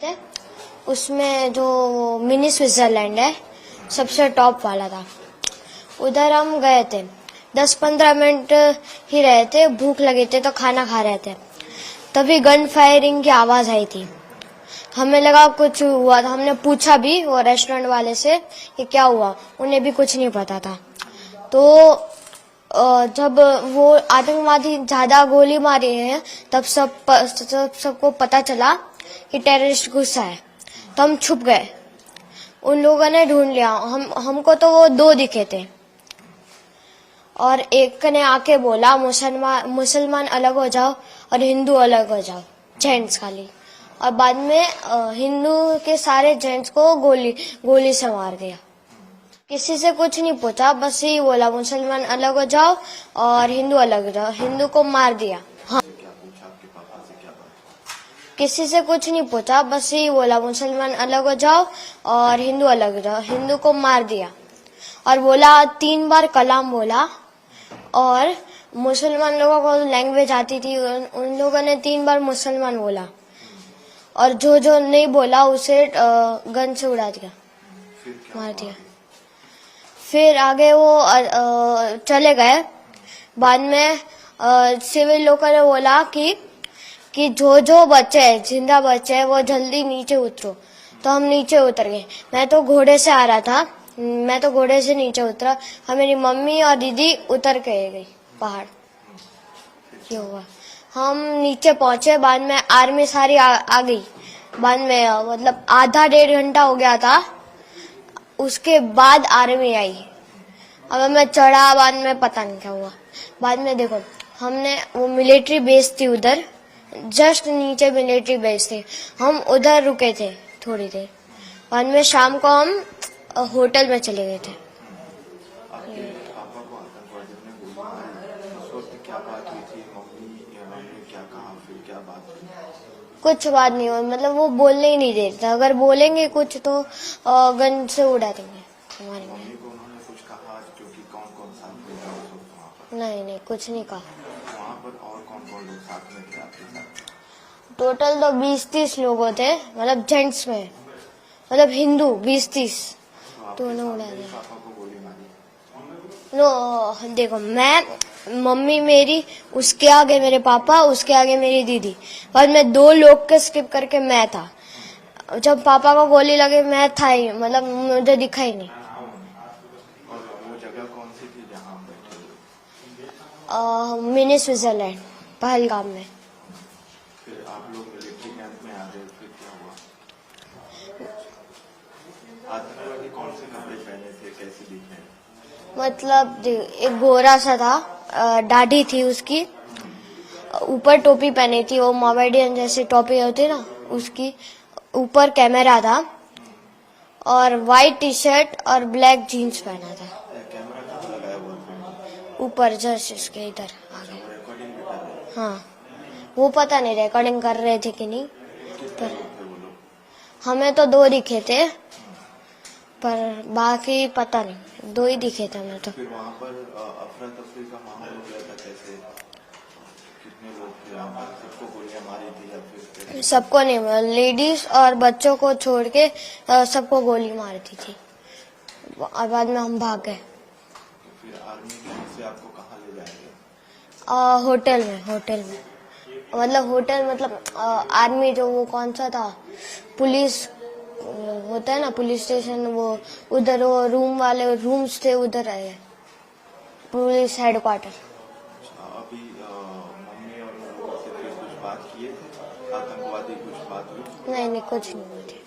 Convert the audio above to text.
है उसमें जो मिनी स्विट्जरलैंड है सबसे टॉप वाला था। उधर हम गए थे, 10-15 मिनट ही रहे थे, भूख लगे थे तो खाना खा रहे थे, तभी गन फायरिंग की आवाज आई थी। हमें लगा कुछ हुआ था, हमने पूछा भी वो रेस्टोरेंट वाले से कि क्या हुआ, उन्हें भी कुछ नहीं पता था। तो जब वो आतंकवादी ज्यादा गोली मारे हैं तब सबको पता चला कि टेररिस्ट घुसा है, तो हम छुप गए। उन लोगों ने ढूंढ लिया, हमको तो वो 2 दिखे थे और एक ने आके बोला मुसलमान अलग हो जाओ और हिंदू अलग हो जाओ, जेंट्स खाली। और बाद में हिंदू के सारे जेंट्स को गोली से मार दिया। किसी से कुछ नहीं पूछा, बस यही बोला मुसलमान अलग हो जाओ और हिंदू अलग हो जाओ, हिंदू को मार दिया। हाँ, किसी से कुछ नहीं पूछा, बस यही बोला मुसलमान अलग हो जाओ और हिंदू अलग हो जाओ, हिंदू को मार दिया। और बोला 3 बार कलाम बोला, और मुसलमान लोगों को लैंग्वेज आती थी, उन लोगों ने 3 बार मुसलमान बोला, और जो नहीं बोला उसे गन से उड़ा दिया, मार दिया। फिर आगे वो चले गए। बाद में सिविल लोगों ने बोला कि जो बच्चे हैं, जिंदा बच्चे हैं, वो जल्दी नीचे उतरो। तो हम नीचे उतर गए। मैं तो घोड़े से आ रहा था, मैं तो घोड़े से नीचे उतरा और मेरी मम्मी और दीदी उतर के गई पहाड़। ये हुआ, हम नीचे पहुंचे। बाद में आर्मी सारी आ गई। बाद में मतलब आधा 1.5 घंटा हो गया था, उसके बाद आर्मी आई। अब मैं चढ़ा, बाद में पता नहीं क्या हुआ। बाद में देखो, हमने वो मिलिट्री बेस थी उधर, जस्ट नीचे मिलिट्री बेस थी, हम उधर रुके थे थोड़ी देर। बाद में शाम को हम होटल में चले गए थे। कुछ बात नहीं हुई, मतलब वो बोलने ही नहीं देते, अगर बोलेंगे कुछ तो गन से उड़ा देंगे हमारे में। नहीं, कुछ नहीं कहा। वहाँ पर और कौन लोग साथ में थे आपके साथ? टोटल तो 20-30 लोग थे, मतलब जेंट्स में, मतलब हिंदू 20-30 दोनों उड़ा दिया। पापा को गोली मारी? नो, देखो, मैं, मम्मी मेरी, उसके आगे मेरे पापा, उसके आगे मेरी दीदी, बाद में 2 लोग के स्किप करके मैं था। जब पापा को गोली लगे मैं था ही, मतलब मुझे दिखा ही नहीं। और वो जगह कौन सी थी जहाँ आप बैठे? मिनी स्विट्जरलैंड, पहलगाम में। फिर आप लोग मिलिट्री कैंप में आ गए, फिर क्या हुआ? आतंकवादी कौन से कपड़े पहने थे, कैसे दिखे? मतलब एक गोरा सा था, दाढ़ी थी उसकी, ऊपर टोपी पहनी थी, वो मोमेडियन जैसी टोपी होती ना, उसकी ऊपर कैमरा था, और वाइट टी-शर्ट और ब्लैक जीन्स पहना था। कैमरा कहाँ लगाया हुआ था? ऊपर जस्ट इसके इधर आगे। रिकॉर्डिंग भी कर रहे थे? हाँ, वो पता नहीं रिकॉर्डिंग कर रहे थे कि नहीं, पर हमें तो 2 दिखे थे, पर बाकी पता नहीं, 2 ही दिखे थे हमें तो। फिर वहाँ पर अफरा तफरी का माहौल हो गया था, कैसे, कितने लोग थे वहाँ पर? सबको गोलियां मारी थी या फिर? सबको नहीं, लेडीज और बच्चों को छोड़ के सबको गोली मारी थी, और बाद में हम भाग गए। तो फिर आर्मी से आपको कहाँ ले जाएंगे? होटल में, मतलब आर्मी जो वो कौन सा था, पुलिस होता है ना, पुलिस स्टेशन, वो उधर, वो रूम्स थे, उधर आए, पुलिस हेडक्वार्टर। अभी मम्मी और लोगों से फिर कुछ बात किए थे? आतंकवादी कुछ बात हुई? नहीं, कुछ नहीं हुई थी।